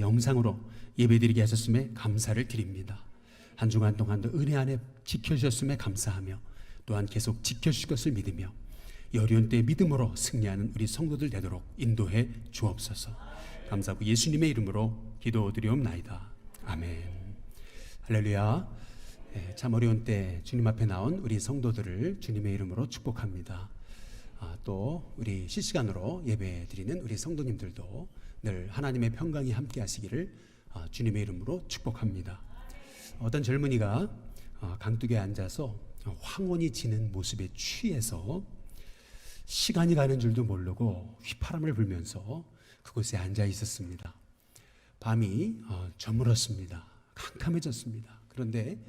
영상으로 예배드리게 하셨음에 감사를 드립니다. 한 주간 동안도 은혜 안에 지켜주셨음에 감사하며 또한 계속 지켜주실 것을 믿으며 이 어려운 때에 믿음으로 승리하는 우리 성도들 되도록 인도해 주옵소서. 감사하고 예수님의 이름으로 기도드리옵나이다. 아멘. 할렐루야. 참 어려운 때 주님 앞에 나온 우리 성도들을 주님의 이름으로 축복합니다. 또 우리 실시간으로 예배 드리는 우리 성도님들도 늘 하나님의 평강이 함께 하시기를 주님의 이름으로 축복합니다. 어떤 젊은이가 강둑에 앉아서 황혼이 지는 모습에 취해서 시간이 가는 줄도 모르고 휘파람을 불면서 그곳에 앉아 있었습니다. 밤이 저물었습니다. 캄캄해졌습니다. 그런데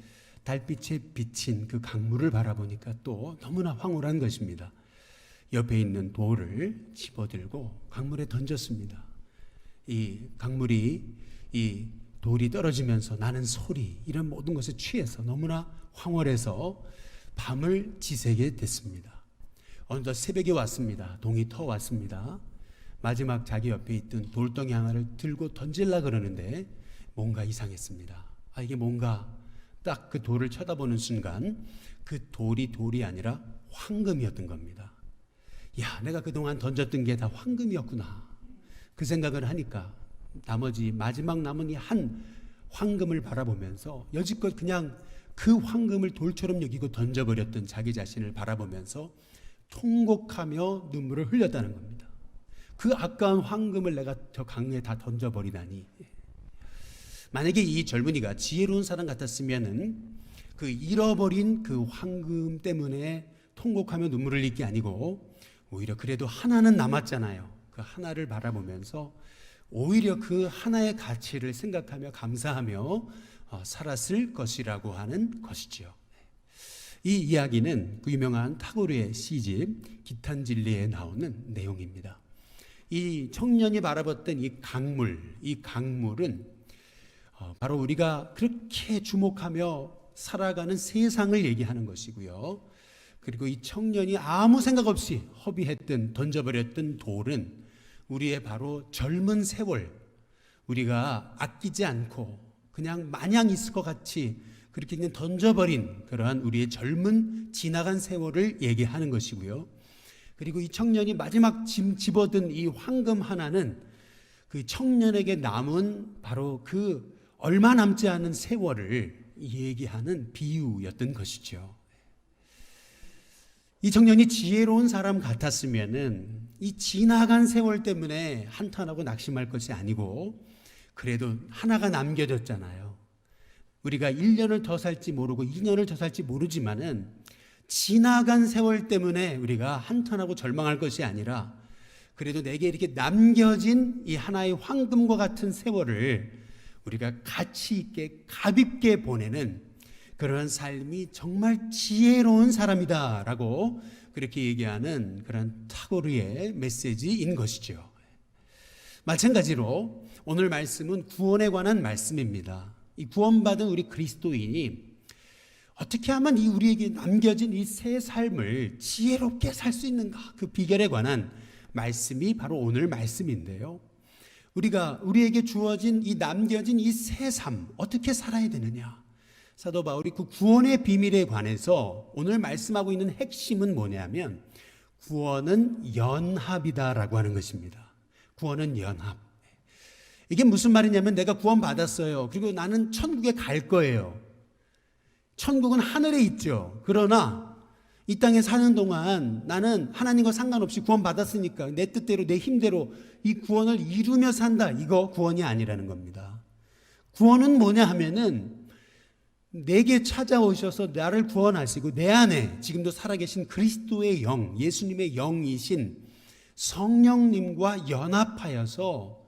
달빛에 비친 그 강물을 바라보니까 또 너무나 황홀한 것입니다. 옆에 있는 돌을 집어들고 강물에 던졌습니다. 이 강물이 이 돌이 떨어지면서 나는 소리, 이런 모든 것에 취해서 너무나 황홀해서 밤을 지새게 됐습니다. 어느덧 새벽이 왔습니다. 동이 터 왔습니다. 마지막 자기 옆에 있던 돌덩이 하나를 들고 던질라 그러는데 뭔가 이상했습니다. 이게 뭔가 딱 그 돌을 쳐다보는 순간 그 돌이 아니라 황금이었던 겁니다. 야, 내가 그동안 던졌던 게 다 황금이었구나. 그 생각을 하니까 나머지 마지막 남은 이 한 황금을 바라보면서 여지껏 그냥 그 황금을 돌처럼 여기고 던져버렸던 자기 자신을 바라보면서 통곡하며 눈물을 흘렸다는 겁니다. 그 아까운 황금을 내가 저 강에 다 던져버리다니. 만약에 이 젊은이가 지혜로운 사람 같았으면은 그 잃어버린 그 황금 때문에 통곡하며 눈물을 흘릴 게 아니고 오히려 그래도 하나는 남았잖아요. 그 하나를 바라보면서 오히려 그 하나의 가치를 생각하며 감사하며 살았을 것이라고 하는 것이죠. 이 이야기는 그 유명한 타고르의 시집 기탄질리에 나오는 내용입니다. 이 청년이 바라봤던 이 강물은 바로 우리가 그렇게 주목하며 살아가는 세상을 얘기하는 것이고요. 그리고 이 청년이 아무 생각 없이 허비했던 던져버렸던 돌은 우리의 바로 젊은 세월, 우리가 아끼지 않고 그냥 마냥 있을 것 같이 그렇게 그냥 던져버린 그러한 우리의 젊은 지나간 세월을 얘기하는 것이고요. 그리고 이 청년이 마지막 집어든 이 황금 하나는 그 청년에게 남은 바로 그 얼마 남지 않은 세월을 얘기하는 비유였던 것이죠. 이 청년이 지혜로운 사람 같았으면은 이 지나간 세월 때문에 한탄하고 낙심할 것이 아니고 그래도 하나가 남겨졌잖아요. 우리가 1년을 더 살지 모르고 2년을 더 살지 모르지만은 지나간 세월 때문에 우리가 한탄하고 절망할 것이 아니라 그래도 내게 이렇게 남겨진 이 하나의 황금과 같은 세월을 우리가 가치 있게 값있게 보내는 그런 삶이 정말 지혜로운 사람이다라고 그렇게 얘기하는 그런 타고르의 메시지인 것이죠. 마찬가지로 오늘 말씀은 구원에 관한 말씀입니다. 이 구원받은 우리 그리스도인이 어떻게 하면 이 우리에게 남겨진 이 새 삶을 지혜롭게 살 수 있는가, 그 비결에 관한 말씀이 바로 오늘 말씀인데요. 우리에게 주어진 이 남겨진 이 새 삶 어떻게 살아야 되느냐, 사도 바울이 그 구원의 비밀에 관해서 오늘 말씀하고 있는 핵심은 뭐냐면 구원은 연합이다라고 하는 것입니다. 구원은 연합. 이게 무슨 말이냐면 내가 구원 받았어요. 그리고 나는 천국에 갈 거예요. 천국은 하늘에 있죠. 그러나 이 땅에 사는 동안 나는 하나님과 상관없이 구원 받았으니까 내 뜻대로 내 힘대로 이 구원을 이루며 산다. 이거 구원이 아니라는 겁니다. 구원은 뭐냐 하면은 내게 찾아오셔서 나를 구원하시고 내 안에 지금도 살아계신 그리스도의 영, 예수님의 영이신 성령님과 연합하여서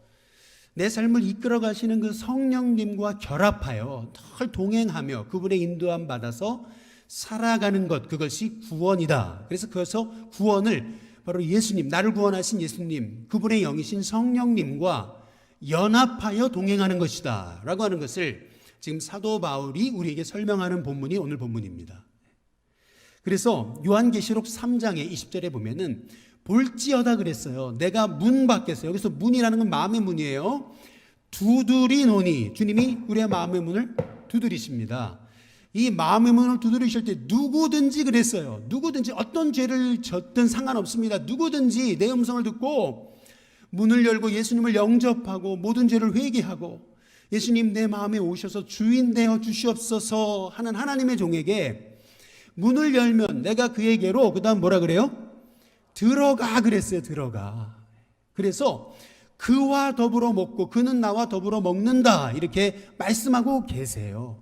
내 삶을 이끌어 가시는 그 성령님과 결합하여 늘 동행하며 그분의 인도함 받아서 살아가는 것, 그것이 구원이다. 그래서 그래서 구원을 바로 예수님, 나를 구원하신 예수님, 그분의 영이신 성령님과 연합하여 동행하는 것이다 라고 하는 것을 지금 사도 바울이 우리에게 설명하는 본문이 오늘 본문입니다. 그래서 요한계시록 3장의 20절에 보면은 볼지어다 그랬어요. 내가 문 밖에서, 여기서 문이라는 건 마음의 문이에요. 두드리노니, 주님이 우리의 마음의 문을 두드리십니다. 이 마음의 문을 두드리실 때 누구든지 그랬어요. 누구든지 어떤 죄를 졌든 상관없습니다. 누구든지 내 음성을 듣고 문을 열고 예수님을 영접하고 모든 죄를 회개하고 예수님 내 마음에 오셔서 주인 되어 주시옵소서 하는 하나님의 종에게 문을 열면 내가 그에게로, 그 다음 뭐라 그래요? 들어가 그랬어요. 들어가. 그래서 그와 더불어 먹고 그는 나와 더불어 먹는다, 이렇게 말씀하고 계세요.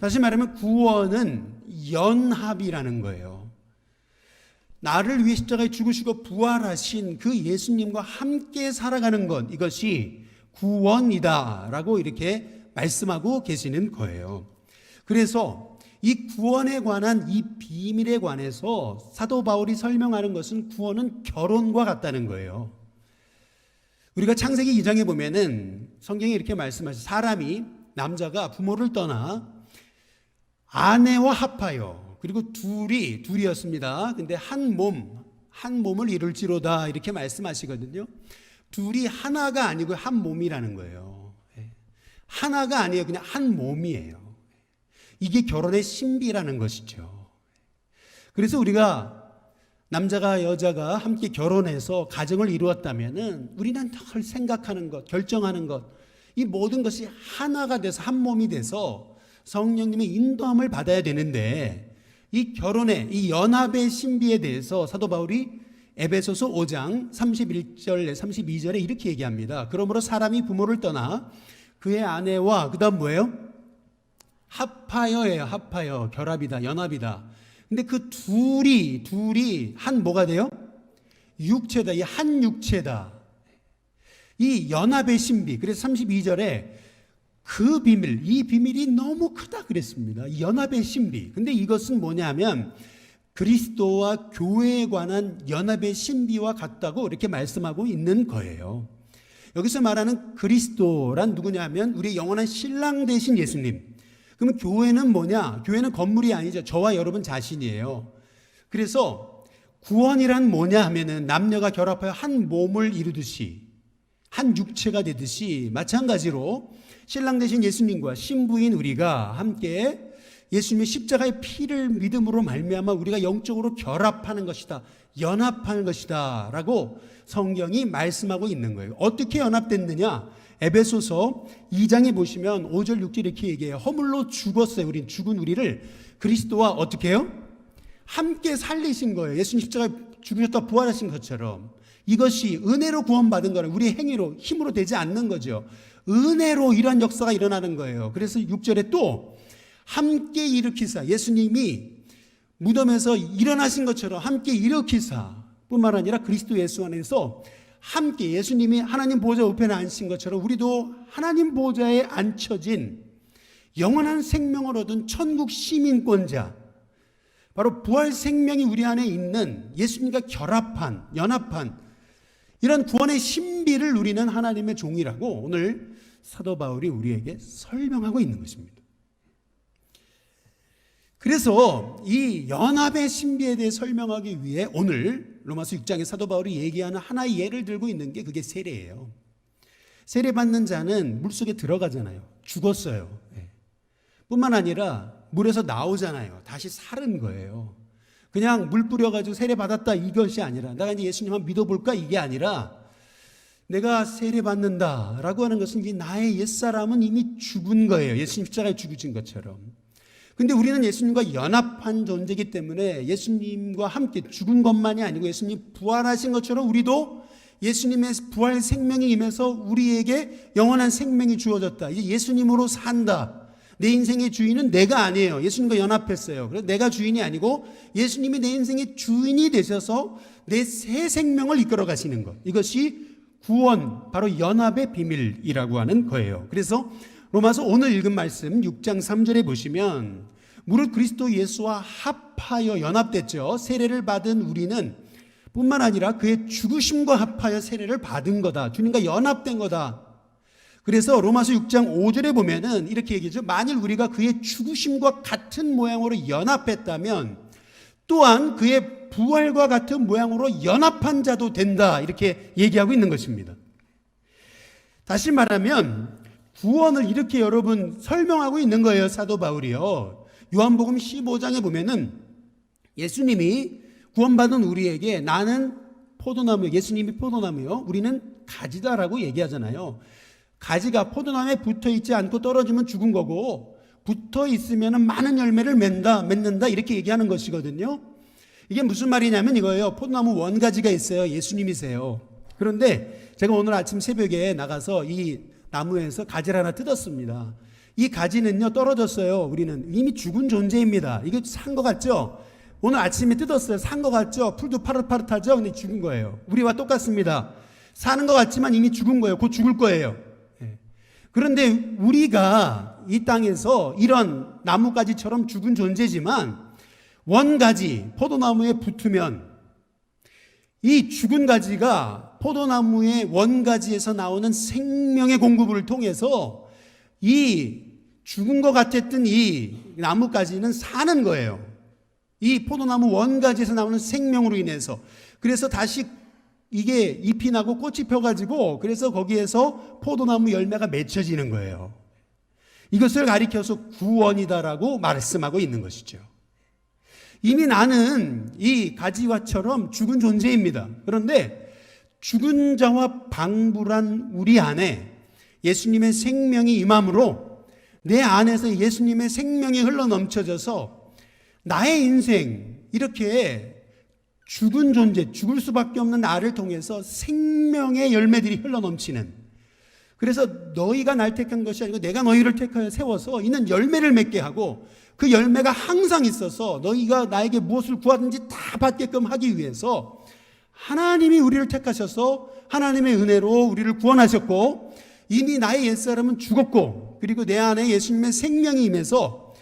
다시 말하면 구원은 연합이라는 거예요. 나를 위해 십자가에 죽으시고 부활하신 그 예수님과 함께 살아가는 것, 이것이 구원이다라고 이렇게 말씀하고 계시는 거예요. 그래서 이 구원에 관한 이 비밀에 관해서 사도 바울이 설명하는 것은 구원은 결혼과 같다는 거예요. 우리가 창세기 2장에 보면은 성경이 이렇게 말씀하시죠. 사람이, 남자가 부모를 떠나 아내와 합하여, 그리고 둘이었습니다. 근데 한 몸을 이룰지로다, 이렇게 말씀하시거든요. 둘이 하나가 아니고 한 몸이라는 거예요. 하나가 아니에요. 그냥 한 몸이에요. 이게 결혼의 신비라는 것이죠. 그래서 우리가 남자가 여자가 함께 결혼해서 가정을 이루었다면은 우리는 늘 생각하는 것, 결정하는 것, 이 모든 것이 하나가 돼서 한 몸이 돼서 성령님의 인도함을 받아야 되는데, 이 결혼의, 이 연합의 신비에 대해서 사도 바울이 에베소서 5장 31절 32절에 이렇게 얘기합니다. 그러므로 사람이 부모를 떠나 그의 아내와, 그 다음 뭐예요? 합하여예요. 합하여. 결합이다. 연합이다. 근데 그 둘이 한 뭐가 돼요? 육체다. 이 한 육체다. 이 연합의 신비. 그래서 32절에 그 비밀, 이 비밀이 너무 크다 그랬습니다. 이 연합의 신비. 근데 이것은 뭐냐면 그리스도와 교회에 관한 연합의 신비와 같다고 이렇게 말씀하고 있는 거예요. 여기서 말하는 그리스도란 누구냐면 우리의 영원한 신랑 되신 예수님. 그러면 교회는 뭐냐? 교회는 건물이 아니죠. 저와 여러분 자신이에요. 그래서 구원이란 뭐냐 하면은 남녀가 결합하여 한 몸을 이루듯이, 한 육체가 되듯이, 마찬가지로 신랑 되신 예수님과 신부인 우리가 함께 예수님의 십자가의 피를 믿음으로 말미암아 우리가 영적으로 결합하는 것이다, 연합하는 것이다 라고 성경이 말씀하고 있는 거예요. 어떻게 연합됐느냐? 에베소서 2장에 보시면 5절 6절 이렇게 얘기해요. 허물로 죽었어요. 우린 죽은 우리를 그리스도와 어떻게 해요? 함께 살리신 거예요. 예수님 십자가에 죽으셨다 부활하신 것처럼. 이것이 은혜로 구원받은 거는 우리의 행위로, 힘으로 되지 않는 거죠. 은혜로 이러한 역사가 일어나는 거예요. 그래서 6절에 또 함께 일으키사, 예수님이 무덤에서 일어나신 것처럼 함께 일으키사 뿐만 아니라 그리스도 예수 안에서 함께, 예수님이 하나님 보좌 우편에 앉으신 것처럼 우리도 하나님 보좌에 앉혀진 영원한 생명을 얻은 천국 시민권자, 바로 부활 생명이 우리 안에 있는 예수님과 결합한, 연합한 이런 구원의 신비를 누리는 하나님의 종이라고 오늘 사도 바울이 우리에게 설명하고 있는 것입니다. 그래서 이 연합의 신비에 대해 설명하기 위해 오늘 로마서 6장에 사도 바울이 얘기하는 하나의 예를 들고 있는 게 그게 세례예요. 세례받는 자는 물속에 들어가잖아요. 죽었어요. 뿐만 아니라 물에서 나오잖아요. 다시 살은 거예요. 그냥 물 뿌려가지고 세례받았다 이것이 아니라, 내가 이제 예수님 한번 믿어볼까 이게 아니라, 내가 세례받는다라고 하는 것은 이제 나의 옛사람은 이미 죽은 거예요. 예수님 십자가에 죽으신 것처럼. 근데 우리는 예수님과 연합한 존재이기 때문에 예수님과 함께 죽은 것만이 아니고 예수님 부활하신 것처럼 우리도 예수님의 부활 생명이 임해서 우리에게 영원한 생명이 주어졌다. 이제 예수님으로 산다. 내 인생의 주인은 내가 아니에요. 예수님과 연합했어요. 그래서 내가 주인이 아니고 예수님이 내 인생의 주인이 되셔서 내 새 생명을 이끌어 가시는 것. 이것이 구원, 바로 연합의 비밀이라고 하는 거예요. 그래서 로마서 오늘 읽은 말씀 6장 3절에 보시면 무릇 그리스도 예수와 합하여 연합됐죠. 세례를 받은 우리는 뿐만 아니라 그의 죽으심과 합하여 세례를 받은 거다. 주님과 연합된 거다. 그래서 로마서 6장 5절에 보면은 이렇게 얘기하죠. 만일 우리가 그의 죽으심과 같은 모양으로 연합했다면 또한 그의 부활과 같은 모양으로 연합한 자도 된다. 이렇게 얘기하고 있는 것입니다. 다시 말하면 구원을 이렇게 여러분 설명하고 있는 거예요. 사도 바울이요. 요한복음 15장에 보면은 예수님이 구원받은 우리에게 나는 포도나무, 예수님이 포도나무요, 우리는 가지다라고 얘기하잖아요. 가지가 포도나무에 붙어 있지 않고 떨어지면 죽은 거고, 붙어 있으면 많은 열매를 맺는다 이렇게 얘기하는 것이거든요. 이게 무슨 말이냐면 이거예요. 포도나무 원가지가 있어요. 예수님이세요. 그런데 제가 오늘 아침 새벽에 나가서 이 나무에서 가지를 하나 뜯었습니다. 이 가지는요, 떨어졌어요. 우리는 이미 죽은 존재입니다. 이거 산 거 같죠? 오늘 아침에 뜯었어요. 산 거 같죠? 풀도 파릇파릇하죠? 근데 죽은 거예요. 우리와 똑같습니다. 사는 거 같지만 이미 죽은 거예요. 곧 죽을 거예요. 그런데 우리가 이 땅에서 이런 나무가지처럼 죽은 존재지만 원가지, 포도나무에 붙으면 이 죽은 가지가 포도나무의 원가지에서 나오는 생명의 공급을 통해서 이 죽은 것 같았던 이 나무가지는 사는 거예요. 이 포도나무 원가지에서 나오는 생명으로 인해서. 그래서 다시 이게 잎이 나고 꽃이 펴가지고 그래서 거기에서 포도나무 열매가 맺혀지는 거예요. 이것을 가리켜서 구원이다라고 말씀하고 있는 것이죠. 이미 나는 이 가지와처럼 죽은 존재입니다. 그런데 죽은 자와 방불한 우리 안에 예수님의 생명이 임함으로 내 안에서 예수님의 생명이 흘러넘쳐져서 나의 인생, 이렇게 죽은 존재, 죽을 수밖에 없는 나를 통해서 생명의 열매들이 흘러넘치는, 그래서 너희가 날 택한 것이 아니고 내가 너희를 택하여 세워서 이는 열매를 맺게 하고 그 열매가 항상 있어서 너희가 나에게 무엇을 구하든지 다 받게끔 하기 위해서 하나님이 우리를 택하셔서 하나님의 은혜로 우리를 구원하셨고, 이미 나의 옛사람은 죽었고, 그리고 내 안에 예수님의 생명이 임해서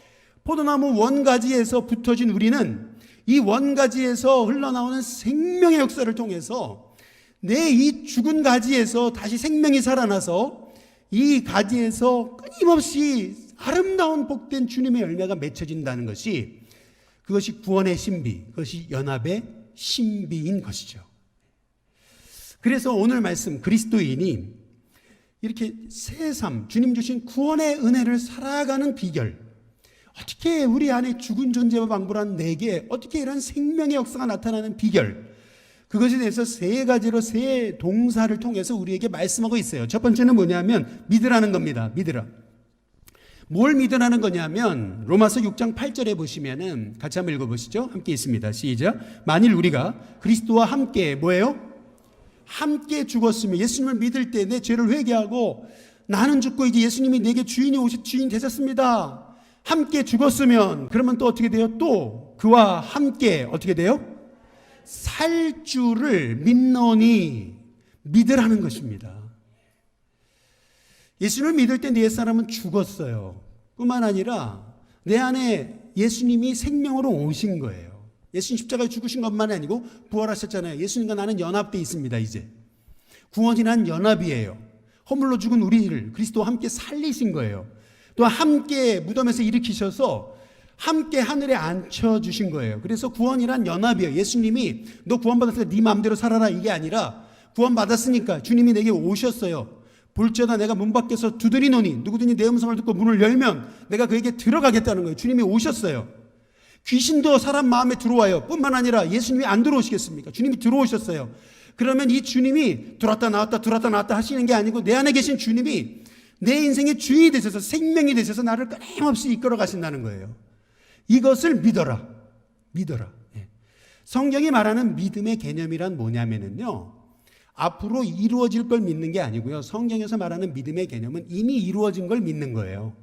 포도나무 원가지에서 붙어진 우리는 이 원가지에서 흘러나오는 생명의 역사를 통해서 내 이 죽은 가지에서 다시 생명이 살아나서 이 가지에서 끊임없이 아름다운 복된 주님의 열매가 맺혀진다는 것이, 그것이 구원의 신비, 그것이 연합의 신비인 것이죠. 그래서 오늘 말씀, 그리스도인이 이렇게 새삼 주님 주신 구원의 은혜를 살아가는 비결, 어떻게 우리 안에 죽은 존재와 방불한 내게 어떻게 이런 생명의 역사가 나타나는 비결, 그것에 대해서 세 가지로 세 동사를 통해서 우리에게 말씀하고 있어요. 첫 번째는 뭐냐면 믿으라는 겁니다. 믿으라. 뭘 믿으라는 거냐면 로마서 6장 8절에 보시면은 같이 한번 읽어보시죠. 함께 있습니다. 시작. 만일 우리가 그리스도와 함께 뭐예요? 함께 죽었으면, 예수님을 믿을 때 내 죄를 회개하고 나는 죽고 이제 예수님이 내게 주인 되셨습니다. 함께 죽었으면 그러면 또 어떻게 돼요? 또 그와 함께 어떻게 돼요? 살 줄을 믿노니, 믿으라는 것입니다. 예수님을 믿을 때 내 옛사람은 죽었어요. 뿐만 아니라 내 안에 예수님이 생명으로 오신 거예요. 예수님 십자가에 죽으신 것만 아니고 부활하셨잖아요. 예수님과 나는 연합되어 있습니다. 이제 구원이란 연합이에요. 허물로 죽은 우리를 그리스도와 함께 살리신 거예요. 또 함께 무덤에서 일으키셔서 함께 하늘에 앉혀주신 거예요. 그래서 구원이란 연합이에요. 예수님이 너 구원받았으니까 네 마음대로 살아라 이게 아니라, 구원받았으니까 주님이 내게 오셨어요. 볼지어다 내가 문 밖에서 두드리노니 누구든지 내 음성을 듣고 문을 열면 내가 그에게 들어가겠다는 거예요. 주님이 오셨어요. 귀신도 사람 마음에 들어와요. 뿐만 아니라 예수님이 안 들어오시겠습니까? 주님이 들어오셨어요. 그러면 이 주님이 들어왔다 나왔다 하시는 게 아니고 내 안에 계신 주님이 내 인생의 주인이 되셔서 생명이 되셔서 나를 끊임없이 이끌어 가신다는 거예요. 이것을 믿어라. 믿어라. 성경이 말하는 믿음의 개념이란 뭐냐면요, 앞으로 이루어질 걸 믿는 게 아니고요. 성경에서 말하는 믿음의 개념은 이미 이루어진 걸 믿는 거예요.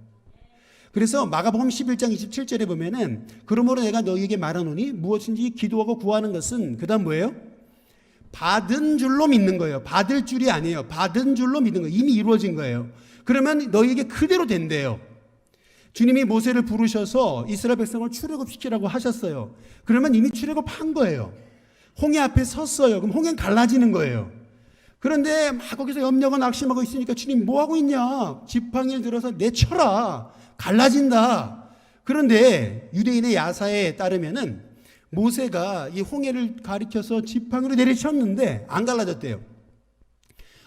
그래서 마가복음 11장 27절에 보면은 그러므로 내가 너희에게 말하노니 무엇인지 기도하고 구하는 것은 그다음 뭐예요? 받은 줄로 믿는 거예요. 받을 줄이 아니에요. 받은 줄로 믿는 거예요. 이미 이루어진 거예요. 그러면 너희에게 그대로 된대요. 주님이 모세를 부르셔서 이스라엘 백성을 출애굽시키라고 하셨어요. 그러면 이미 출애굽한 거예요. 홍해 앞에 섰어요. 그럼 홍해는 갈라지는 거예요. 그런데 막 거기서 염려가 낙심하고 있으니까 주님 뭐 하고 있냐? 지팡이를 들어서 내쳐라. 갈라진다. 그런데 유대인의 야사에 따르면은 모세가 이 홍해를 가리켜서 지팡이로 내리쳤는데 안 갈라졌대요.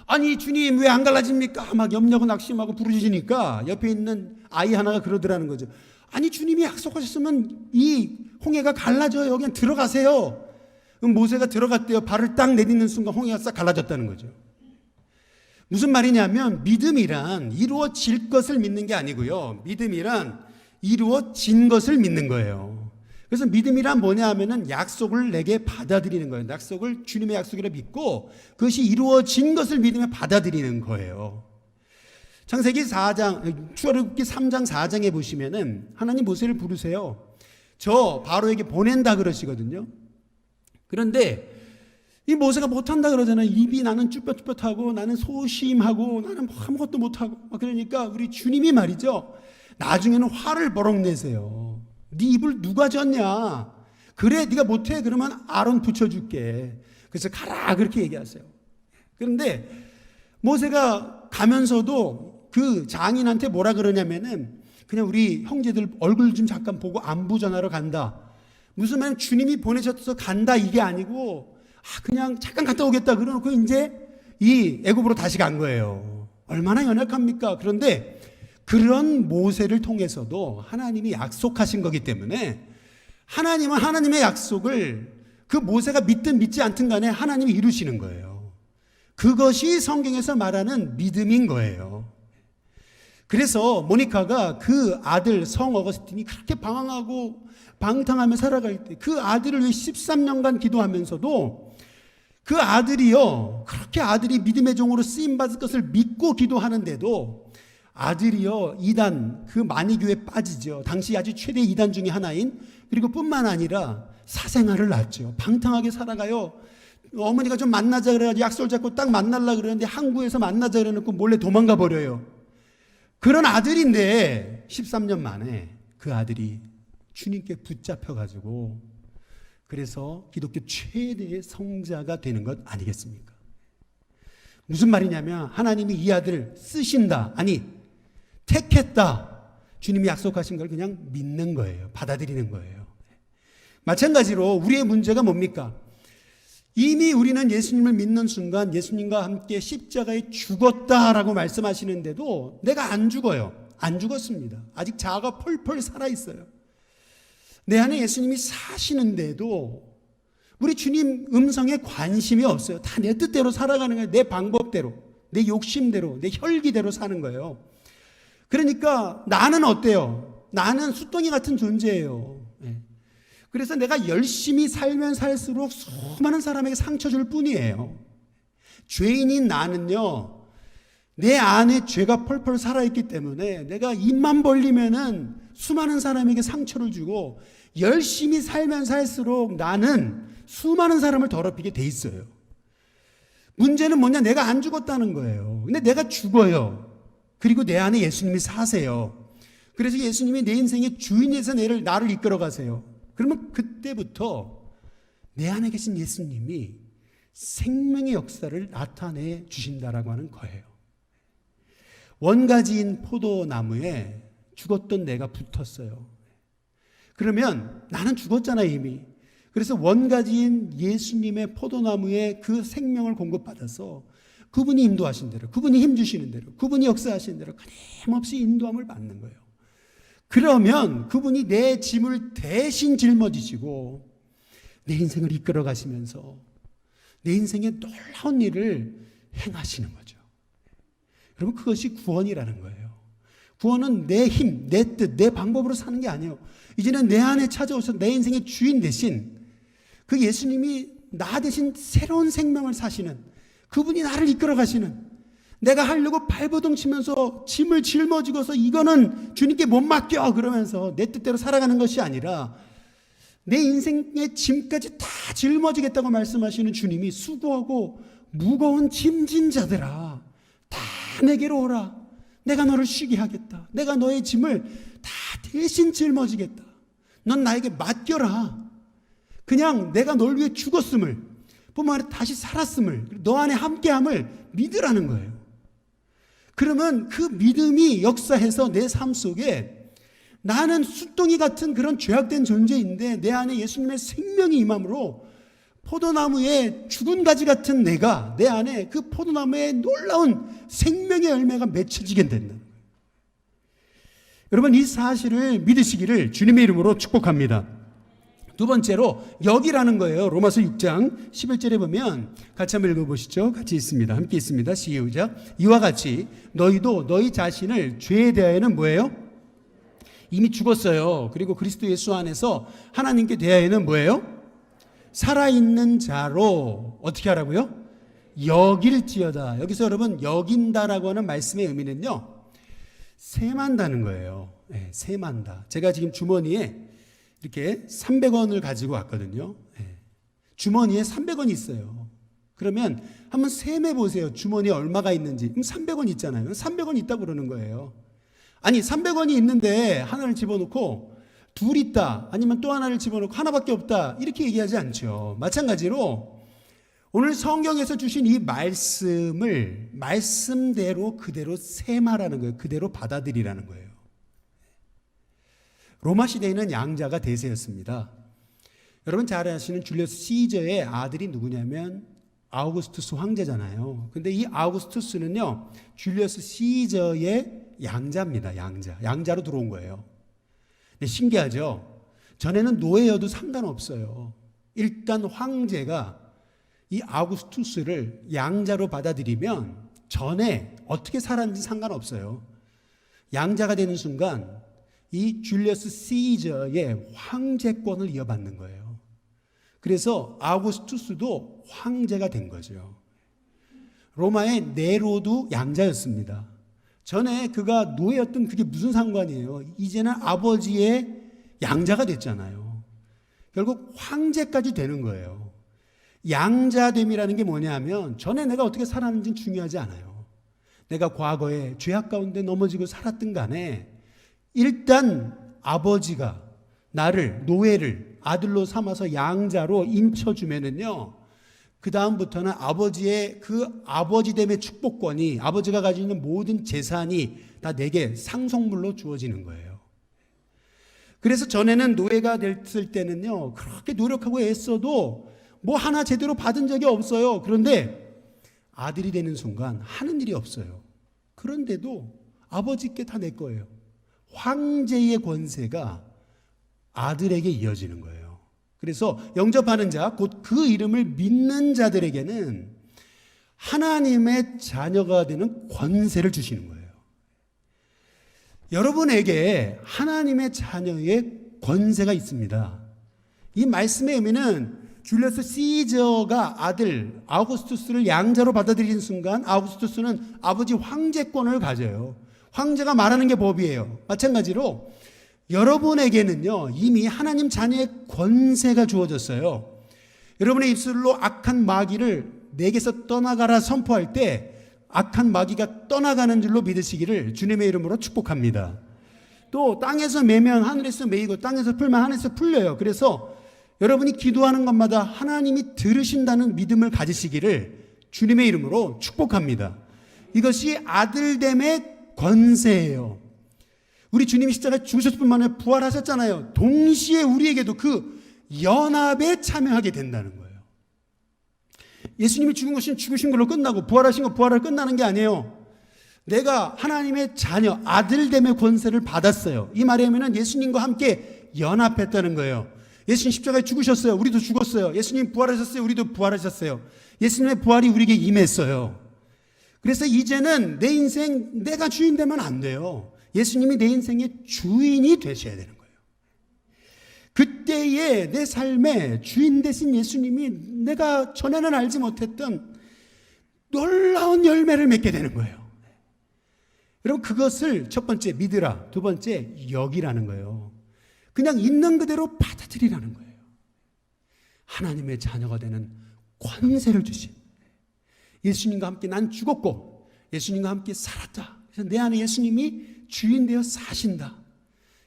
아니 주님 왜 안 갈라집니까? 막 염려하고 낙심하고 부르짖으니까 옆에 있는 아이 하나가 그러더라는 거죠. 아니 주님이 약속하셨으면 이 홍해가 갈라져요. 그냥 들어가세요. 그럼 모세가 들어갔대요. 발을 딱 내딛는 순간 홍해가 싹 갈라졌다는 거죠. 무슨 말이냐면 믿음이란 이루어질 것을 믿는 게 아니고요. 믿음이란 이루어진 것을 믿는 거예요. 그래서 믿음이란 뭐냐 하면은 약속을 내게 받아들이는 거예요. 약속을 주님의 약속이라 믿고 그것이 이루어진 것을 믿으며 받아들이는 거예요. 창세기 4장, 출애굽기 3장 4장에 보시면은 하나님 모세를 부르세요. 저 바로에게 보낸다 그러시거든요. 그런데 이 모세가 못한다 그러잖아요. 입이 나는 쭈뼛쭈뼛하고 나는 소심하고 나는 아무것도 못하고. 그러니까 우리 주님이 말이죠. 나중에는 화를 버럭 내세요. 네 입을 누가 졌냐. 그래 네가 못해 그러면 아론 붙여줄게. 그래서 가라 그렇게 얘기하세요. 그런데 모세가 가면서도 그 장인한테 뭐라 그러냐면은 그냥 우리 형제들 얼굴 좀 잠깐 보고 안부 전하러 간다. 무슨 말이냐면 주님이 보내셔서 간다 이게 아니고 그냥 잠깐 갔다 오겠다 그러고 이제 이 애굽으로 다시 간 거예요. 얼마나 연약합니까? 그런데 그런 모세를 통해서도 하나님이 약속하신 거기 때문에 하나님은 하나님의 약속을 그 모세가 믿든 믿지 않든 간에 하나님이 이루시는 거예요. 그것이 성경에서 말하는 믿음인 거예요. 그래서 모니카가 그 아들 성 어거스틴이 그렇게 방황하고 방탕하며 살아갈 때 그 아들을 위해 13년간 기도하면서도 그 아들이요 그렇게 아들이 믿음의 종으로 쓰임받을 것을 믿고 기도하는데도 아들이요 이단 그 만이교에 빠지죠. 당시 아주 최대 이단 중에 하나인 그리고 뿐만 아니라 사생활을 낳죠. 방탕하게 살아가요. 어머니가 좀 만나자 그래가지고 약속을 잡고 딱 만나려고 그러는데 항구에서 만나자 그래놓고 몰래 도망가 버려요. 그런 아들인데 13년 만에 그 아들이 주님께 붙잡혀가지고 그래서 기독교 최대의 성자가 되는 것 아니겠습니까? 무슨 말이냐면 하나님이 이 아들을 쓰신다. 아니 택했다. 주님이 약속하신 걸 그냥 믿는 거예요. 받아들이는 거예요. 마찬가지로 우리의 문제가 뭡니까? 이미 우리는 예수님을 믿는 순간 예수님과 함께 십자가에 죽었다라고 말씀하시는데도 내가 안 죽어요. 안 죽었습니다. 아직 자아가 펄펄 살아있어요. 내 안에 예수님이 사시는데도 우리 주님 음성에 관심이 없어요. 다 내 뜻대로 살아가는 거예요. 내 방법대로, 내 욕심대로, 내 혈기대로 사는 거예요. 그러니까 나는 어때요? 나는 숫덩이 같은 존재예요. 그래서 내가 열심히 살면 살수록 수많은 사람에게 상처 줄 뿐이에요. 죄인인 나는요, 내 안에 죄가 펄펄 살아있기 때문에 내가 입만 벌리면은 수많은 사람에게 상처를 주고 열심히 살면 살수록 나는 수많은 사람을 더럽히게 돼 있어요. 문제는 뭐냐? 내가 안 죽었다는 거예요. 근데 내가 죽어요. 그리고 내 안에 예수님이 사세요. 그래서 예수님이 내 인생의 주인에서 나를 이끌어 가세요. 그러면 그때부터 내 안에 계신 예수님이 생명의 역사를 나타내 주신다라고 하는 거예요. 원가지인 포도나무에 죽었던 내가 붙었어요. 그러면 나는 죽었잖아 이미. 그래서 원가지인 예수님의 포도나무에 그 생명을 공급받아서 그분이 인도하신 대로, 그분이 힘주시는 대로, 그분이 역사하시는 대로 끊임없이 인도함을 받는 거예요. 그러면 그분이 내 짐을 대신 짊어지시고 내 인생을 이끌어 가시면서 내 인생에 놀라운 일을 행하시는 거죠. 여러분 그것이 구원이라는 거예요. 구원은 내 힘, 내 뜻, 내 방법으로 사는 게 아니에요. 이제는 내 안에 찾아오셔서 내 인생의 주인 대신 그 예수님이 나 대신 새로운 생명을 사시는 그분이 나를 이끌어 가시는 내가 하려고 발버둥 치면서 짐을 짊어지고서 이거는 주님께 못 맡겨 그러면서 내 뜻대로 살아가는 것이 아니라 내 인생의 짐까지 다 짊어지겠다고 말씀하시는 주님이 수고하고 무거운 짐진 자들아 다 내게로 오라. 내가 너를 쉬게 하겠다. 내가 너의 짐을 다 대신 짊어지겠다. 넌 나에게 맡겨라. 그냥 내가 널 위해 죽었음을 뿐만 아니라 다시 살았음을 너 안에 함께함을 믿으라는 거예요. 그러면 그 믿음이 역사해서 내 삶 속에 나는 숫덩이 같은 그런 죄악된 존재인데 내 안에 예수님의 생명이 임함으로 포도나무의 죽은 가지 같은 내가 내 안에 그 포도나무의 놀라운 생명의 열매가 맺혀지게 된다. 여러분, 이 사실을 믿으시기를 주님의 이름으로 축복합니다. 두 번째로 여기라는 거예요. 로마서 6장 11절에 보면 같이 한번 읽어보시죠. 같이 있습니다. 함께 있습니다. 시작. 이와 같이 너희도 너희 자신을 죄에 대하여는 뭐예요? 이미 죽었어요. 그리고 그리스도 예수 안에서 하나님께 대하여는 뭐예요? 살아있는 자로 어떻게 하라고요? 여길지어다. 여기서 여러분 여긴다라고 하는 말씀의 의미는요, 세만다는 거예요. 네, 세만다. 제가 지금 주머니에 이렇게 300원을 가지고 왔거든요. 네. 주머니에 300원이 있어요. 그러면 한번 셈해 보세요. 주머니에 얼마가 있는지. 그럼 300원 있잖아요. 300원 있다고 그러는 거예요. 아니 300원이 있는데 하나를 집어넣고 둘 있다, 아니면 또 하나를 집어넣고 하나밖에 없다, 이렇게 얘기하지 않죠. 마찬가지로 오늘 성경에서 주신 이 말씀을 말씀대로 그대로 세마라는 거예요. 그대로 받아들이라는 거예요. 로마 시대에는 양자가 대세였습니다. 여러분 잘 아시는 줄리어스 시저의 아들이 누구냐면 아우구스투스 황제잖아요. 근데 이 아우구스투스는요, 줄리어스 시저의 양자입니다. 양자로 들어온 거예요. 근데 신기하죠? 전에는 노예여도 상관없어요. 일단 황제가 이 아우구스투스를 양자로 받아들이면 전에 어떻게 살았는지 상관없어요. 양자가 되는 순간 이 줄리어스 시저의 황제권을 이어받는 거예요. 그래서 아우구스투스도 황제가 된 거죠. 로마의 네로도 양자였습니다. 전에 그가 노예였던 그게 무슨 상관이에요? 이제는 아버지의 양자가 됐잖아요. 결국 황제까지 되는 거예요. 양자됨이라는 게 뭐냐면 전에 내가 어떻게 살았는지는 중요하지 않아요. 내가 과거에 죄악 가운데 넘어지고 살았든 간에 일단 아버지가 나를, 노예를 아들로 삼아서 양자로 인쳐주면은요, 그 다음부터는 아버지의 그 아버지됨의 축복권이, 아버지가 가지고 있는 모든 재산이 다 내게 상속물로 주어지는 거예요. 그래서 전에는 노예가 됐을 때는요, 그렇게 노력하고 애써도 뭐 하나 제대로 받은 적이 없어요. 그런데 아들이 되는 순간 하는 일이 없어요. 그런데도 아버지께 다 내 거예요. 황제의 권세가 아들에게 이어지는 거예요. 그래서 영접하는 자, 곧 그 이름을 믿는 자들에게는 하나님의 자녀가 되는 권세를 주시는 거예요. 여러분에게 하나님의 자녀의 권세가 있습니다. 이 말씀의 의미는 줄리어스 시저가 아들 아우구스투스를 양자로 받아들이는 순간 아우구스투스는 아버지 황제권을 가져요. 황제가 말하는 게 법이에요. 마찬가지로 여러분에게는요, 이미 하나님 자녀의 권세가 주어졌어요. 여러분의 입술로 악한 마귀를 내게서 떠나가라 선포할 때 악한 마귀가 떠나가는 줄로 믿으시기를 주님의 이름으로 축복합니다. 또 땅에서 매면 하늘에서 매이고 땅에서 풀면 하늘에서 풀려요. 그래서 여러분이 기도하는 것마다 하나님이 들으신다는 믿음을 가지시기를 주님의 이름으로 축복합니다. 이것이 아들됨의 권세예요. 우리 주님이 십자가에 죽으셨을 뿐만 아니라 부활하셨잖아요. 동시에 우리에게도 그 연합에 참여하게 된다는 거예요. 예수님이 죽은 것은 죽으신 걸로 끝나고 부활하신 건 부활을 끝나는 게 아니에요. 내가 하나님의 자녀, 아들됨의 권세를 받았어요. 이 말에 하면 예수님과 함께 연합했다는 거예요. 예수님 십자가에 죽으셨어요. 우리도 죽었어요. 예수님 부활하셨어요. 우리도 부활하셨어요. 예수님의 부활이 우리에게 임했어요. 그래서 이제는 내 인생 내가 주인 되면 안 돼요. 예수님이 내 인생의 주인이 되셔야 되는 거예요. 그때의 내 삶의 주인 되신 예수님이 내가 전에는 알지 못했던 놀라운 열매를 맺게 되는 거예요. 여러분, 그것을 첫 번째 믿으라, 두 번째 여기라는 거예요. 그냥 있는 그대로 받아들이라는 거예요. 하나님의 자녀가 되는 권세를 주신, 예수님과 함께 난 죽었고 예수님과 함께 살았다. 그래서 내 안에 예수님이 주인 되어 사신다.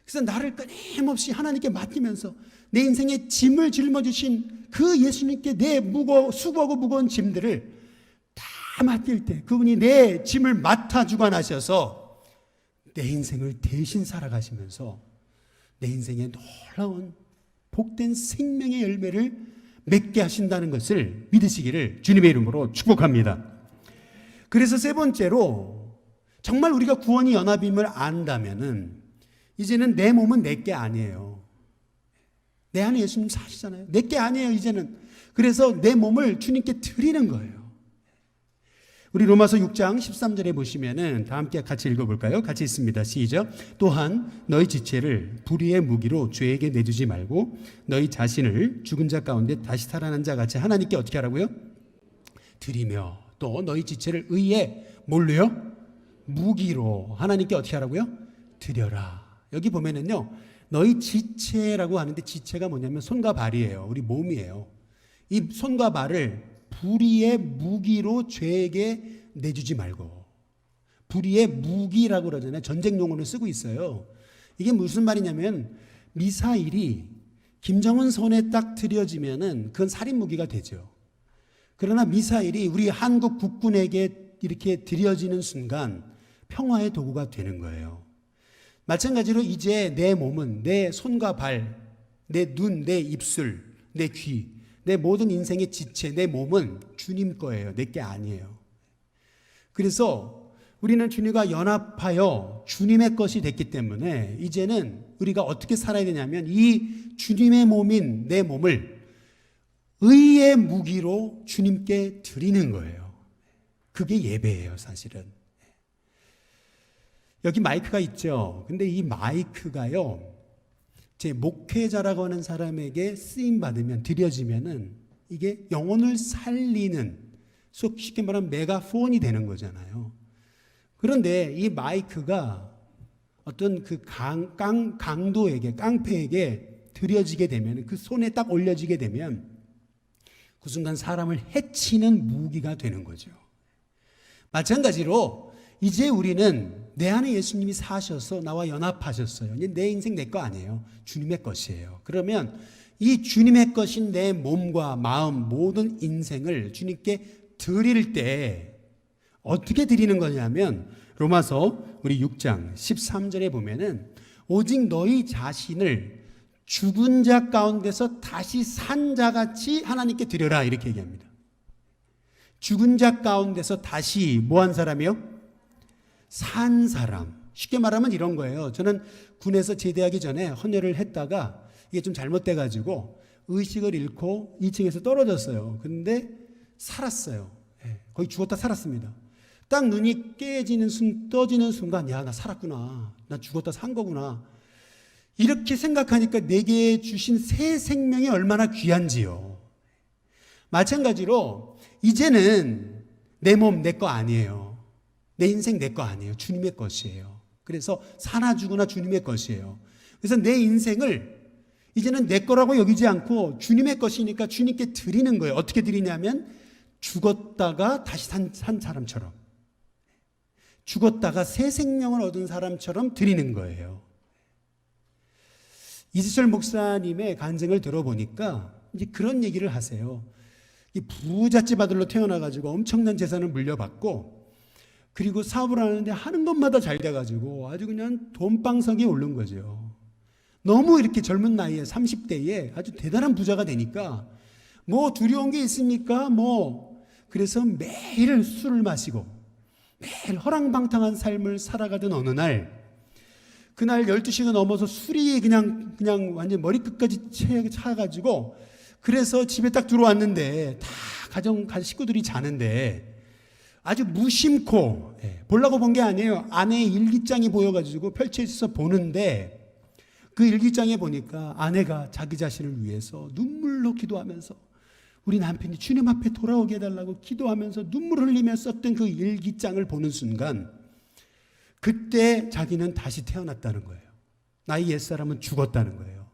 그래서 나를 끊임없이 하나님께 맡기면서 내 인생의 짐을 짊어주신 그 예수님께 내 수고하고 무거운 짐들을 다 맡길 때 그분이 내 짐을 맡아 주관하셔서 내 인생을 대신 살아가시면서 내 인생의 놀라운 복된 생명의 열매를 맺게 하신다는 것을 믿으시기를 주님의 이름으로 축복합니다. 그래서 세 번째로 정말 우리가 구원이 연합임을 안다면은 이제는 내 몸은 내 게 아니에요. 내 안에 예수님 사시잖아요. 내 게 아니에요 이제는. 그래서 내 몸을 주님께 드리는 거예요. 우리 로마서 6장 13절에 보시면은 다 함께 같이 읽어볼까요? 같이 읽습니다. 시작. 또한 너희 지체를 불의의 무기로 죄에게 내주지 말고 너희 자신을 죽은 자 가운데 다시 살아난 자 같이 하나님께 어떻게 하라고요? 드리며 또 너희 지체를 의의 뭘로요? 무기로 하나님께 어떻게 하라고요? 드려라. 여기 보면은요, 너희 지체라고 하는데 지체가 뭐냐면 손과 발이에요. 우리 몸이에요. 이 손과 발을 불의의 무기로 죄에게 내주지 말고. 불의의 무기라고 그러잖아요. 전쟁 용어를 쓰고 있어요. 이게 무슨 말이냐면 미사일이 김정은 손에 딱 들여지면은 그건 살인 무기가 되죠. 그러나 미사일이 우리 한국 국군에게 이렇게 들여지는 순간 평화의 도구가 되는 거예요. 마찬가지로 이제 내 몸은 내 손과 발, 내 눈, 내 입술, 내 귀, 내 모든 인생의 지체, 내 몸은 주님 거예요. 내 게 아니에요. 그래서 우리는 주님과 연합하여 주님의 것이 됐기 때문에 이제는 우리가 어떻게 살아야 되냐면 이 주님의 몸인 내 몸을 의의 무기로 주님께 드리는 거예요. 그게 예배예요, 사실은. 여기 마이크가 있죠. 근데 이 마이크가요, 제 목회자라고 하는 사람에게 쓰임 받으면, 드려지면은 이게 영혼을 살리는, 쉽게 말하면 메가폰이 되는 거잖아요. 그런데 이 마이크가 어떤 그 강도에게, 깡패에게 드려지게 되면, 그 손에 딱 올려지게 되면 그 순간 사람을 해치는 무기가 되는 거죠. 마찬가지로 이제 우리는 내 안에 예수님이 사셔서 나와 연합하셨어요. 이제 내 인생 내 거 아니에요. 주님의 것이에요. 그러면 이 주님의 것인 내 몸과 마음 모든 인생을 주님께 드릴 때 어떻게 드리는 거냐면 로마서 우리 6장 13절에 보면은 오직 너희 자신을 죽은 자 가운데서 다시 산 자같이 하나님께 드려라 이렇게 얘기합니다. 죽은 자 가운데서 다시 뭐한 사람이요? 산 사람. 쉽게 말하면 이런 거예요. 저는 군에서 제대하기 전에 헌혈을 했다가 이게 좀 잘못돼가지고 의식을 잃고 2층에서 떨어졌어요. 근데 살았어요. 거의 죽었다 살았습니다. 딱 눈이 떠지는 순간 야, 나 살았구나. 나 죽었다 산 거구나. 이렇게 생각하니까 내게 주신 새 생명이 얼마나 귀한지요. 마찬가지로 이제는 내 몸 내 거 아니에요. 내 인생 내 거 아니에요. 주님의 것이에요. 그래서 사나 죽으나 주님의 것이에요. 그래서 내 인생을 이제는 내 거라고 여기지 않고 주님의 것이니까 주님께 드리는 거예요. 어떻게 드리냐면 죽었다가 다시 산 사람처럼, 죽었다가 새 생명을 얻은 사람처럼 드리는 거예요. 이수철 목사님의 간증을 들어보니까 이제 그런 얘기를 하세요. 이 부잣집 아들로 태어나가지고 엄청난 재산을 물려받고 그리고 사업을 하는데 하는 것마다 잘 돼가지고 아주 그냥 돈방석에 오른 거죠. 너무 이렇게 젊은 나이에 30대에 아주 대단한 부자가 되니까 뭐 두려운 게 있습니까? 그래서 매일 술을 마시고 매일 허랑방탕한 삶을 살아가던 어느 날, 그날 12시가 넘어서 술이 그냥 완전 머리끝까지 차가지고 그래서 집에 딱 들어왔는데 다 가정 식구들이 자는데 아주 무심코 보려고 본 게 아니에요. 아내의 일기장이 보여가지고 펼쳐있어서 보는데 그 일기장에 보니까 아내가 자기 자신을 위해서 눈물로 기도하면서 우리 남편이 주님 앞에 돌아오게 해달라고 기도하면서 눈물을 흘리며 썼던 그 일기장을 보는 순간 그때 자기는 다시 태어났다는 거예요. 나의 옛사람은 죽었다는 거예요.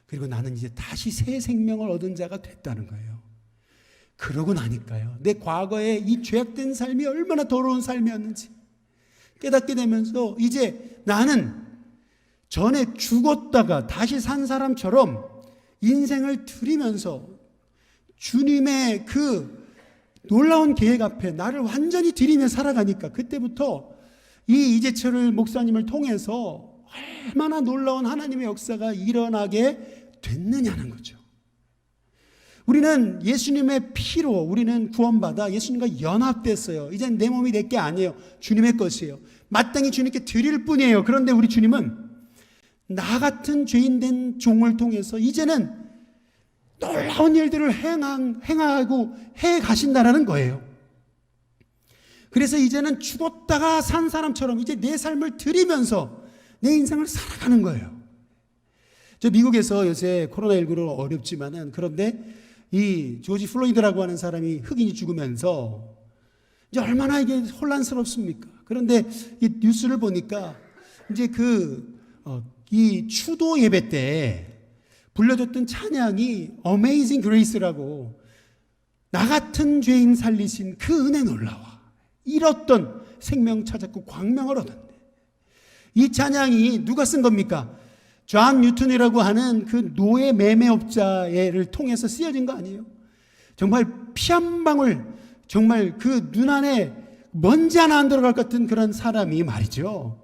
그리고 나는 이제 다시 새 생명을 얻은 자가 됐다는 거예요. 그러고 나니까요, 내 과거에 이 죄악된 삶이 얼마나 더러운 삶이었는지 깨닫게 되면서 이제 나는 전에 죽었다가 다시 산 사람처럼 인생을 드리면서 주님의 그 놀라운 계획 앞에 나를 완전히 드리며 살아가니까 그때부터 이 이재철 목사님을 통해서 얼마나 놀라운 하나님의 역사가 일어나게 됐느냐는 거죠. 우리는 예수님의 피로 우리는 구원받아 예수님과 연합됐어요. 이젠 내 몸이 내 게 아니에요. 주님의 것이에요. 마땅히 주님께 드릴 뿐이에요. 그런데 우리 주님은 나 같은 죄인된 종을 통해서 이제는 놀라운 일들을 행하고 해 가신다라는 거예요. 그래서 이제는 죽었다가 산 사람처럼 이제 내 삶을 드리면서 내 인생을 살아가는 거예요. 저 미국에서 요새 코로나19로 어렵지만은 그런데 이 조지 플로이드라고 하는 사람이 흑인이 죽으면서 이제 얼마나 이게 혼란스럽습니까? 그런데 이 뉴스를 보니까 이제 이 추도 예배 때 불려줬던 찬양이 Amazing Grace라고 나 같은 죄인 살리신 그 은혜 놀라워. 잃었던 생명 찾았고 광명을 얻었네. 이 찬양이 누가 쓴 겁니까? 존 뉴턴이라고 하는 그 노예 매매업자를 통해서 쓰여진 거 아니에요? 정말 피 한 방울, 정말 그 눈 안에 먼지 하나 안 들어갈 것 같은 그런 사람이 말이죠.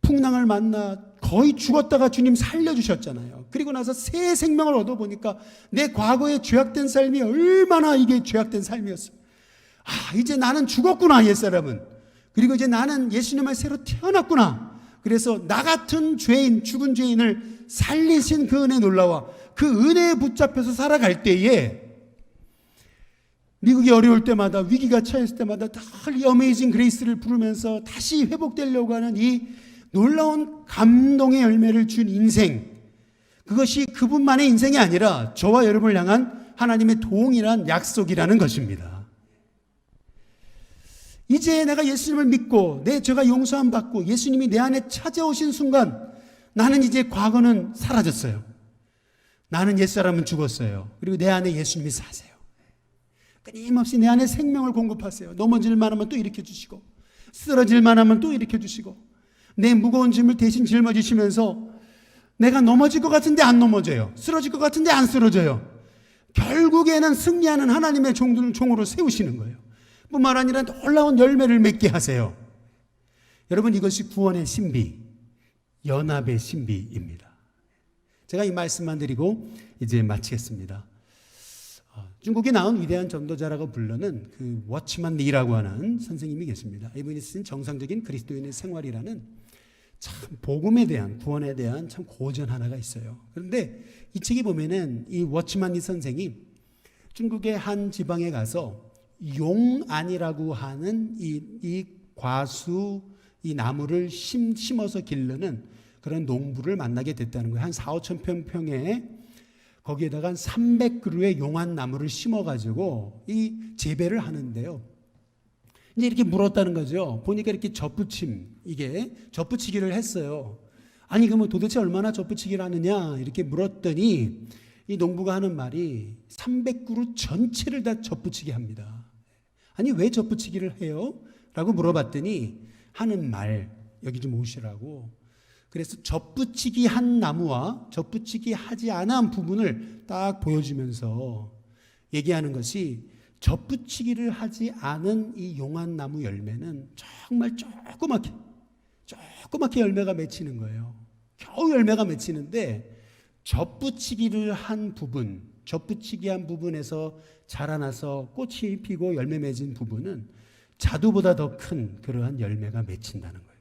풍랑을 만나 거의 죽었다가 주님 살려주셨잖아요. 그리고 나서 새 생명을 얻어보니까 내 과거의 죄악된 삶이 얼마나 이게 죄악된 삶이었어요. 아, 이제 나는 죽었구나, 옛사람은. 그리고 이제 나는 예수님을 새로 태어났구나. 그래서 나 같은 죄인, 죽은 죄인을 살리신 그 은혜 놀라와 그 은혜에 붙잡혀서 살아갈 때에 미국이 어려울 때마다 위기가 처했을 때마다 이 어메이징 그레이스를 부르면서 다시 회복되려고 하는 이 놀라운 감동의 열매를 준 인생, 그것이 그분만의 인생이 아니라 저와 여러분을 향한 하나님의 동일한 약속이라는 것입니다. 이제 내가 예수님을 믿고 내 죄가 용서함 받고 예수님이 내 안에 찾아오신 순간 나는 이제 과거는 사라졌어요. 나는 옛사람은 죽었어요. 그리고 내 안에 예수님이 사세요. 끊임없이 내 안에 생명을 공급하세요. 넘어질 만하면 또 일으켜 주시고 쓰러질 만하면 또 일으켜 주시고 내 무거운 짐을 대신 짊어지시면서 내가 넘어질 것 같은데 안 넘어져요. 쓰러질 것 같은데 안 쓰러져요. 결국에는 승리하는 하나님의 종으로 세우시는 거예요. 뿐만 아니라 놀라운 열매를 맺게 하세요. 여러분, 이것이 구원의 신비, 연합의 신비입니다. 제가 이 말씀만 드리고 이제 마치겠습니다. 중국에 나온 위대한 전도자라고 불리는 그 워치만 리라고 하는 선생님이 계십니다. 이분이 쓴 정상적인 그리스도인의 생활이라는 참 복음에 대한, 구원에 대한 참 고전 하나가 있어요. 그런데 이 책에 보면은 이 워치만 리 선생이 중국의 한 지방에 가서 용안이라고 하는 이 과수, 이 나무를 심어서 기르는 그런 농부를 만나게 됐다는 거예요. 한 4, 5천 평에 거기에다가 한 300그루의 용안 나무를 심어가지고 이 재배를 하는데요. 이제 이렇게 물었다는 거죠. 보니까 이렇게 이게 젖붙이기를 했어요. 아니, 그러면 도대체 얼마나 젖붙이기를 하느냐 이렇게 물었더니 이 농부가 하는 말이 300그루 전체를 다 젖붙이게 합니다. 아니, 왜 젖붙이기를 해요? 라고 물어봤더니 하는 말, 여기 좀 오시라고. 그래서 젖붙이기 한 나무와 젖붙이기 하지 않은 부분을 딱 보여주면서 얘기하는 것이 젖붙이기를 하지 않은 이 용안나무 열매는 정말 조그맣게 열매가 맺히는 거예요. 겨우 열매가 맺히는데 젖붙이기를 한 부분, 젖붙이기 한 부분에서 자라나서 꽃이 피고 열매 맺은 부분은 자두보다 더 큰 그러한 열매가 맺힌다는 거예요.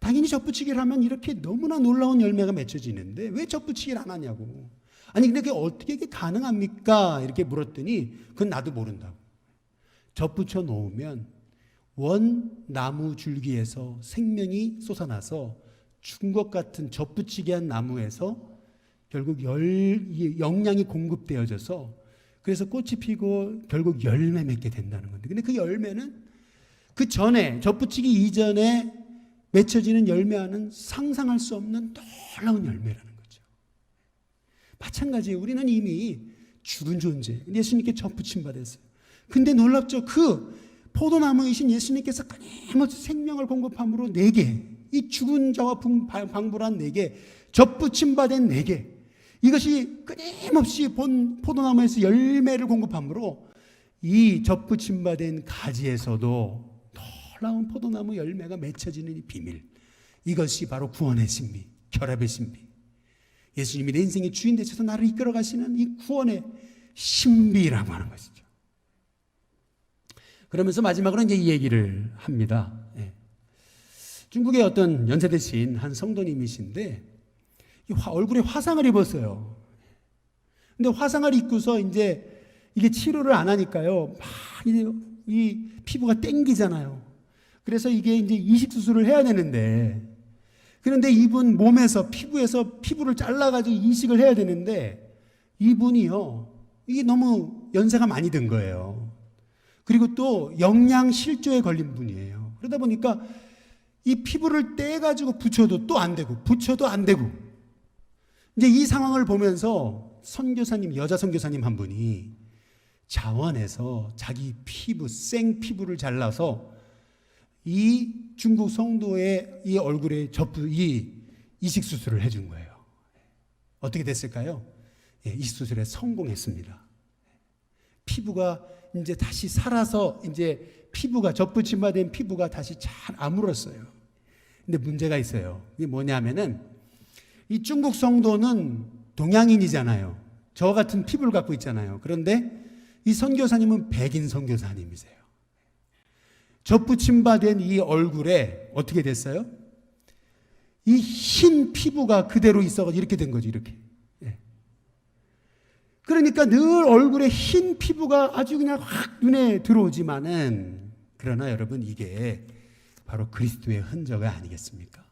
당연히 젖붙이기를 하면 이렇게 너무나 놀라운 열매가 맺혀지는데 왜 젖붙이기를 안 하냐고. 아니, 근데 그게 어떻게 가능합니까? 이렇게 물었더니 그건 나도 모른다고. 젖붙여 놓으면 원 나무 줄기에서 생명이 솟아나서 죽은 것 같은 젖붙이기 한 나무에서 결국 영양이 공급되어져서 그래서 꽃이 피고 결국 열매 맺게 된다는 건데, 근데 그 열매는 그 전에 젖붙이기 이전에 맺혀지는 열매와는 상상할 수 없는 놀라운 열매라는 거죠. 마찬가지예요. 우리는 이미 죽은 존재, 예수님께 젖붙임 받았어요. 근데 놀랍죠. 그 포도나무이신 예수님께서 끊임없이 생명을 공급함으로 내게, 이 죽은 자와 방불한 내게, 젖붙임 받은 내게, 이것이 끊임없이 본 포도나무에서 열매를 공급함으로 이 젖붙임 받은 가지에서도 놀라운 포도나무 열매가 맺혀지는 이 비밀, 이것이 바로 구원의 신비, 결합의 신비. 예수님이 내 인생의 주인 되셔서 나를 이끌어 가시는 이 구원의 신비라고 하는 것이죠. 그러면서 마지막으로 이제 이 얘기를 합니다. 중국의 어떤 연세대신 한 성도님이신데 얼굴에 화상을 입었어요. 근데 화상을 입고서 이제 이게 치료를 안 하니까요, 막 이 피부가 땡기잖아요. 그래서 이게 이제 이식 수술을 해야 되는데, 그런데 이분 몸에서 피부에서 피부를 잘라가지고 이식을 해야 되는데 이분이요, 이게 너무 연세가 많이 든 거예요. 그리고 또 영양실조에 걸린 분이에요. 그러다 보니까 이 피부를 떼가지고 붙여도 또 안 되고, 붙여도 안 되고, 이제 이 상황을 보면서 선교사님, 여자 선교사님 한 분이 자원해서 자기 피부, 생 피부를 잘라서 이 중국 성도의 이 얼굴에 이 이식 수술을 해준 거예요. 어떻게 됐을까요? 이식 수술에 성공했습니다. 피부가 이제 다시 살아서 이제 피부가 접붙임화된 피부가 다시 잘 아물었어요. 근데 문제가 있어요. 이게 뭐냐면은 이 중국 성도는 동양인이잖아요. 저 같은 피부를 갖고 있잖아요. 그런데 이 선교사님은 백인 선교사님이세요. 접붙임바된 이 얼굴에 어떻게 됐어요? 이 흰 피부가 그대로 있어서 이렇게 된 거죠. 이렇게. 그러니까 늘 얼굴에 흰 피부가 아주 그냥 확 눈에 들어오지만은, 그러나 여러분, 이게 바로 그리스도의 흔적 아니겠습니까?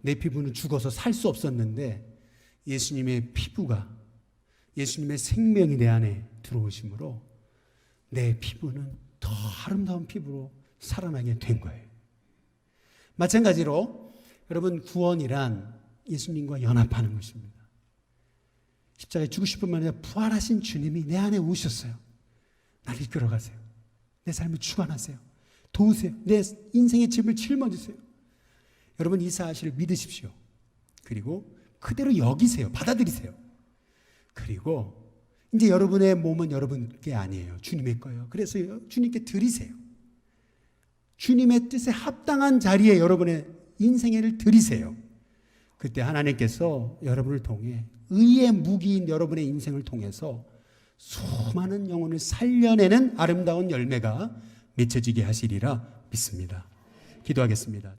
내 피부는 죽어서 살 수 없었는데 예수님의 피부가, 예수님의 생명이 내 안에 들어오심으로 내 피부는 더 아름다운 피부로 살아나게 된 거예요. 마찬가지로 여러분, 구원이란 예수님과 연합하는 것입니다. 십자가에 죽으실 뿐만 아니라 부활하신 주님이 내 안에 오셨어요. 나를 이끌어가세요. 내 삶을 주관하세요. 도우세요. 내 인생의 짐을 짊어지세요. 여러분, 이 사실을 믿으십시오. 그리고 그대로 여기세요. 받아들이세요. 그리고 이제 여러분의 몸은 여러분께 아니에요. 주님의 거예요. 그래서 주님께 드리세요. 주님의 뜻에 합당한 자리에 여러분의 인생을 드리세요. 그때 하나님께서 여러분을 통해 의의 무기인 여러분의 인생을 통해서 수많은 영혼을 살려내는 아름다운 열매가 맺혀지게 하시리라 믿습니다. 기도하겠습니다.